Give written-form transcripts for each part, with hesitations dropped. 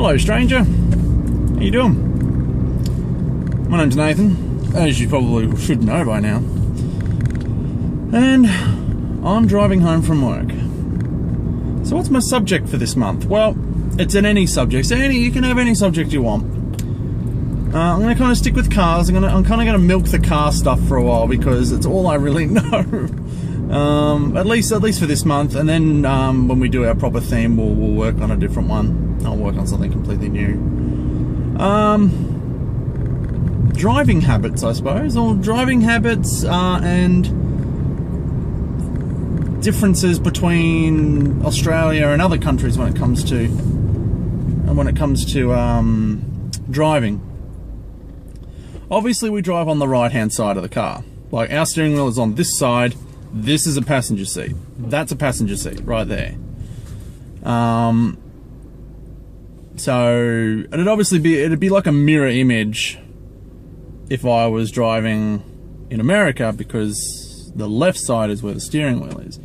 Hello, stranger. How you doing? My name's Nathan, as you probably should know by now. And I'm driving home from work. So what's my subject for this month? Well, it's in any subject. So you can have any subject you want. I'm going to kind of stick with cars. I'm kind of going to milk the car stuff for a while because it's all I really know. At least for this month, and then when we do our proper theme, we'll work on a different one. I'll work on something completely new. Driving habits, I suppose, or driving habits and differences between Australia and other countries when it comes to driving. Obviously, we drive on the right-hand side of the car. Like, our steering wheel is on this side. This is a passenger seat. That's a passenger seat right there. So it'd be like a mirror image if I was driving in America, because the left side is where the steering wheel is.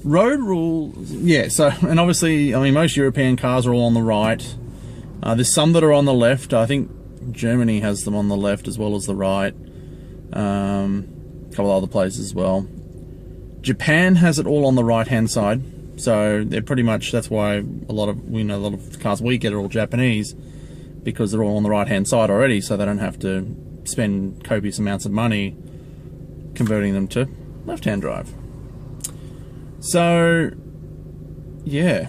Road rules, yeah. So, and obviously, I mean, most European cars are all on the right. There's some that are on the left. I think Germany has them on the left as well as the right. A couple other places as well. Japan has it all on the right hand side, so they're pretty much, that's why a lot of the cars we get are all Japanese, because they're all on the right hand side already, so they don't have to spend copious amounts of money converting them to left hand drive. So yeah.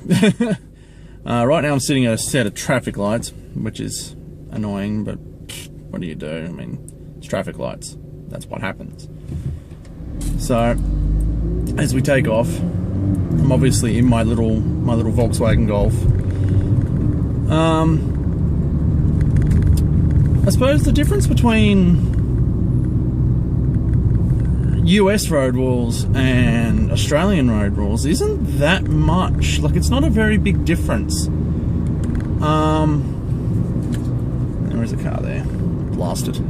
Right now I'm sitting at a set of traffic lights, which is annoying, but what do you do? I mean, it's traffic lights. That's what happens. So, as we take off, I'm obviously in my little Volkswagen Golf. I suppose the difference between US road rules and Australian road rules isn't that much. Like, it's not a very big difference. There is a car there. Blasted.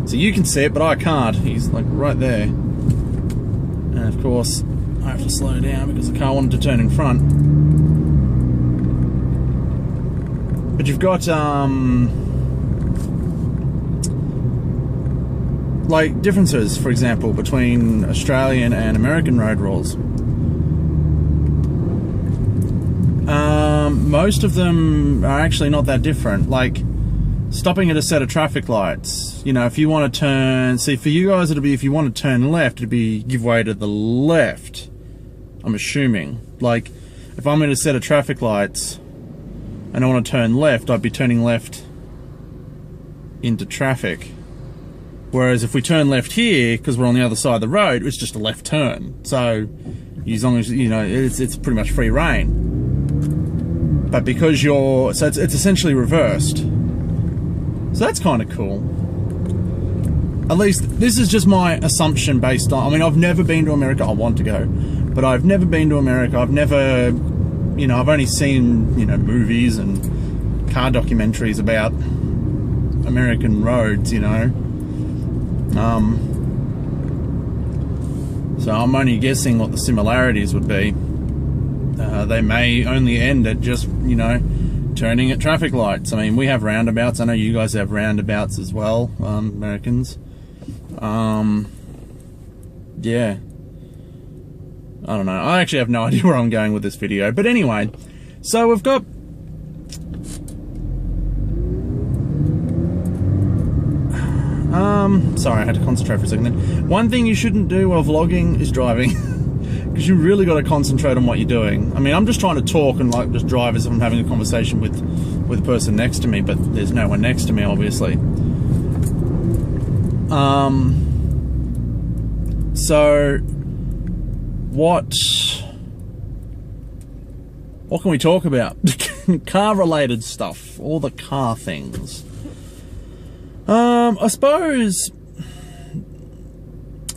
So you can see it, but I can't. He's like right there. And of course, I have to slow down because the car wanted to turn in front. But you've got, like, differences, for example, between Australian and American road rules. Most of them are actually not that different. Like, stopping at a set of traffic lights, you know, if you want to turn, see, for you guys it'll be, if you want to turn left, it'd be give way to the left, I'm assuming. Like, if I'm in a set of traffic lights and I want to turn left, I'd be turning left into traffic. Whereas if we turn left here, because we're on the other side of the road, it's just a left turn. So, as long as, you know, it's pretty much free reign. But because so it's essentially reversed. So that's kind of cool. At least, this is just my assumption based on, I mean, I've never been to America. I want to go. But I've never been to America. I've never, you know, I've only seen, you know, movies and car documentaries about American roads, you know. So I'm only guessing what the similarities would be. They may only end at just, you know, turning at traffic lights. I mean, we have roundabouts. I know you guys have roundabouts as well, Americans. Yeah. I don't know. I actually have no idea where I'm going with this video. But anyway, so we've got... sorry, I had to concentrate for a second then. One thing you shouldn't do while vlogging is driving. Because you really got to concentrate on what you're doing. I mean, I'm just trying to talk and like just drive as if I'm having a conversation with the person next to me, but there's no one next to me, obviously. So what can we talk about? Car related stuff, all the car things. I suppose,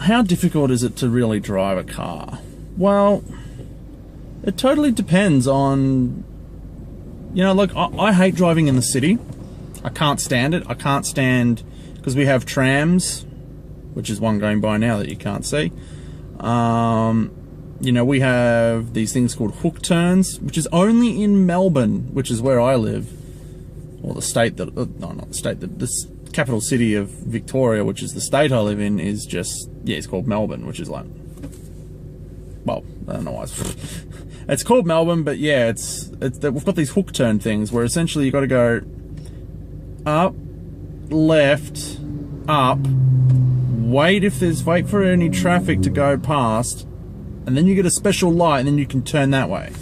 how difficult is it to really drive a car? Well, it totally depends on, you know, like, I hate driving in the city. I can't stand it. I can't stand, because we have trams, which is one going by now that you can't see. You know, we have these things called hook turns, which is only in Melbourne, which is where I live, or the state that, no, not the state, the capital city of Victoria, which is the state I live in, is just, yeah, it's called Melbourne, which is like, well, I don't know why it's called Melbourne, but yeah, we've got these hook turn things where essentially you got to go up, left, up, wait for any traffic to go past, and then you get a special light, and then you can turn that way.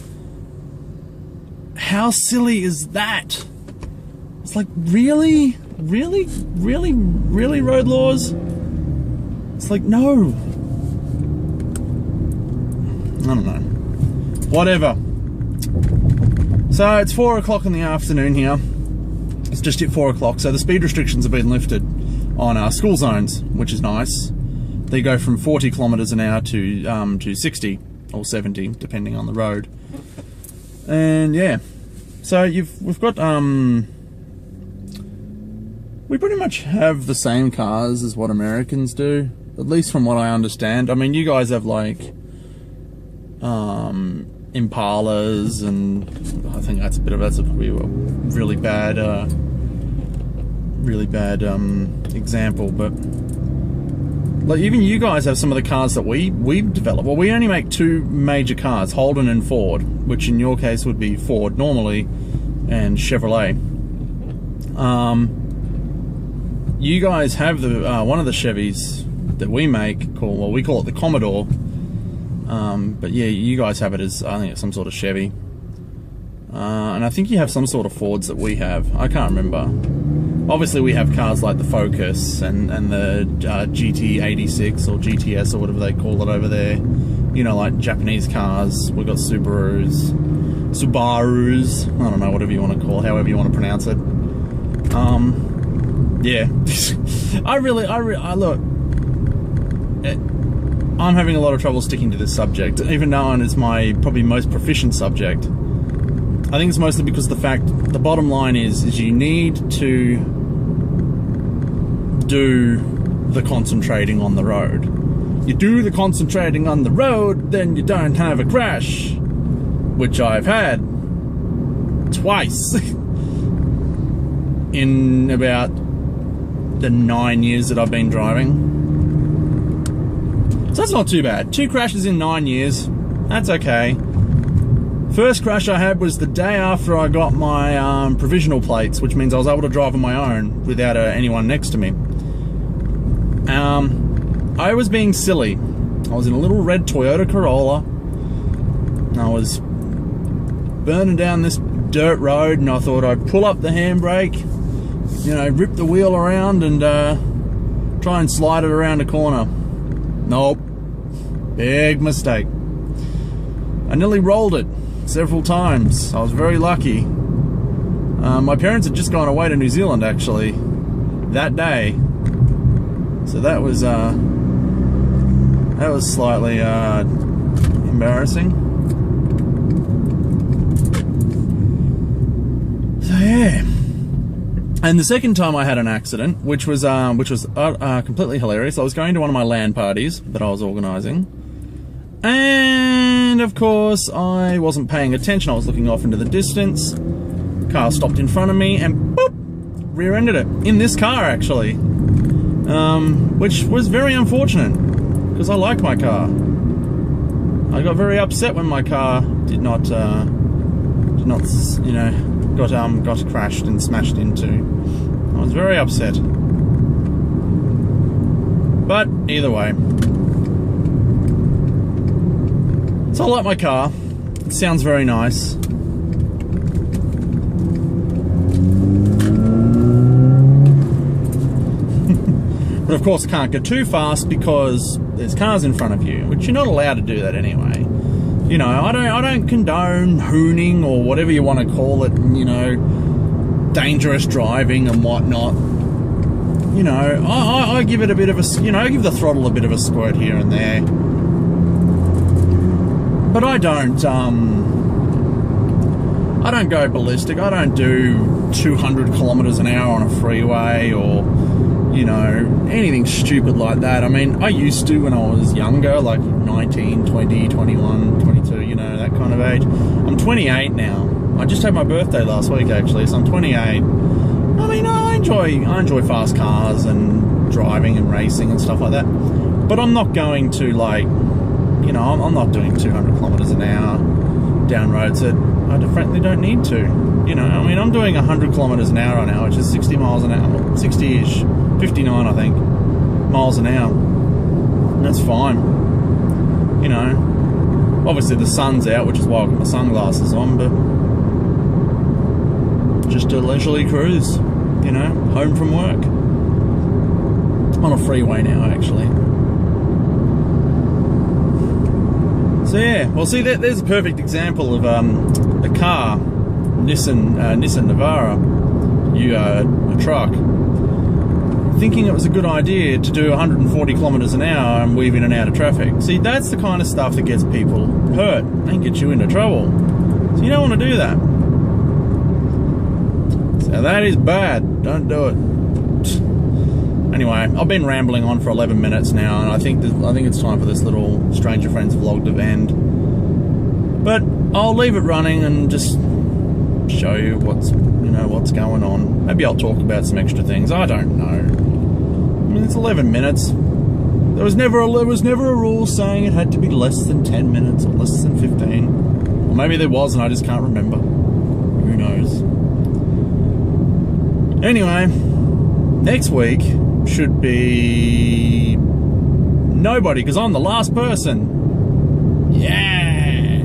How silly is that? It's like, really, road laws? It's like, no. I don't know. Whatever. So it's 4 o'clock in the afternoon here. It's just hit 4 o'clock, so the speed restrictions have been lifted on our school zones, which is nice. They go from 40 kilometers an hour to 60 or 70, depending on the road. And yeah, so we've got we pretty much have the same cars as what Americans do, at least from what I understand. I mean, you guys have like Impalas, and I think that's probably a really bad example, but like even you guys have some of the cars that we've developed. Well, we only make two major cars, Holden and Ford, which in your case would be Ford normally and Chevrolet. You guys have the one of the Chevys that we make called, well, we call it the Commodore. But yeah, you guys have it as, I think it's some sort of Chevy. And I think you have some sort of Fords that we have. I can't remember. Obviously we have cars like the Focus and the GT86 or GTS or whatever they call it over there. You know, like Japanese cars. We've got Subarus. I don't know, whatever you want to call, however you want to pronounce it. Yeah. I look, I'm having a lot of trouble sticking to this subject, even though it's my probably most proficient subject. I think it's mostly because the bottom line is you need to do the concentrating on the road. You do the concentrating on the road, then you don't have a crash, which I've had twice in about the 9 years that I've been driving. So that's not too bad. 2 crashes in 9 years. That's okay. First crash I had was the day after I got my provisional plates, which means I was able to drive on my own without anyone next to me. I was being silly. I was in a little red Toyota Corolla. And I was burning down this dirt road, and I thought I'd pull up the handbrake, you know, rip the wheel around and try and slide it around a corner. Nope. Big mistake. I nearly rolled it several times. I was very lucky. My parents had just gone away to New Zealand actually that day, so that was slightly embarrassing. So yeah. And the second time I had an accident, which was completely hilarious. I was going to one of my LAN parties that I was organising, and of course I wasn't paying attention. I was looking off into the distance. Car stopped in front of me and boop, rear-ended it in this car actually, which was very unfortunate because I like my car. I got very upset when my car did not, you know, got crashed and smashed into. I was very upset. But either way, so I like my car. It sounds very nice. But of course I can't go too fast because there's cars in front of you, which you're not allowed to do that anyway. You know, I don't condone hooning or whatever you want to call it, you know, dangerous driving and whatnot. You know, I give it a bit of a, you know, I give the throttle a bit of a squirt here and there. But I don't go ballistic. I don't do 200 kilometers an hour on a freeway, or, you know, anything stupid like that. I mean, I used to when I was younger, like 19, 20, 21, 22, you know, that kind of age. I'm 28 now. I just had my birthday last week, actually, so I'm 28. I mean, I enjoy fast cars and driving and racing and stuff like that. But I'm not going to, like, you know, I'm not doing 200 kilometers an hour down roads that I frankly don't need to. You know, I mean, I'm doing 100 kilometers an hour now, which is 60 miles an hour, 60-ish, 59, I think, miles an hour. And that's fine. You know, obviously the sun's out, which is why I've got my sunglasses on, but just a leisurely cruise, you know, home from work. On a freeway now, actually. So yeah, well, see, there's a perfect example of a car, Nissan Navara, a truck, thinking it was a good idea to do 140 kilometers an hour and weave in and out of traffic. See, that's the kind of stuff that gets people hurt and gets you into trouble. So you don't want to do that. So that is bad. Don't do it. Anyway, I've been rambling on for 11 minutes now, and I think it's time for this little Stranger Friends vlog to end. But I'll leave it running and just show you what's going on. Maybe I'll talk about some extra things. I don't know. I mean, it's 11 minutes. There was never a rule saying it had to be less than 10 minutes or less than 15. Or maybe there was, and I just can't remember. Who knows? Anyway, next week should be nobody, because I'm the last person. Yeah.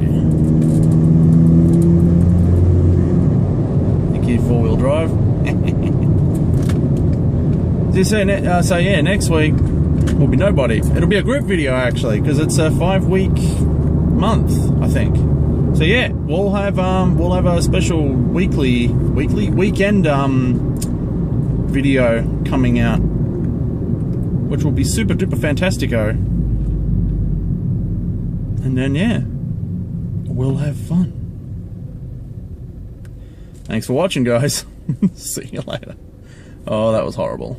Thank you, four-wheel drive. So yeah, next week will be nobody. It'll be a group video, actually, because it's a 5-week month, I think. So yeah, we'll have a special weekend video coming out, which will be super duper fantastico. And then yeah, we'll have fun. Thanks for watching, guys. See you later. Oh, that was horrible.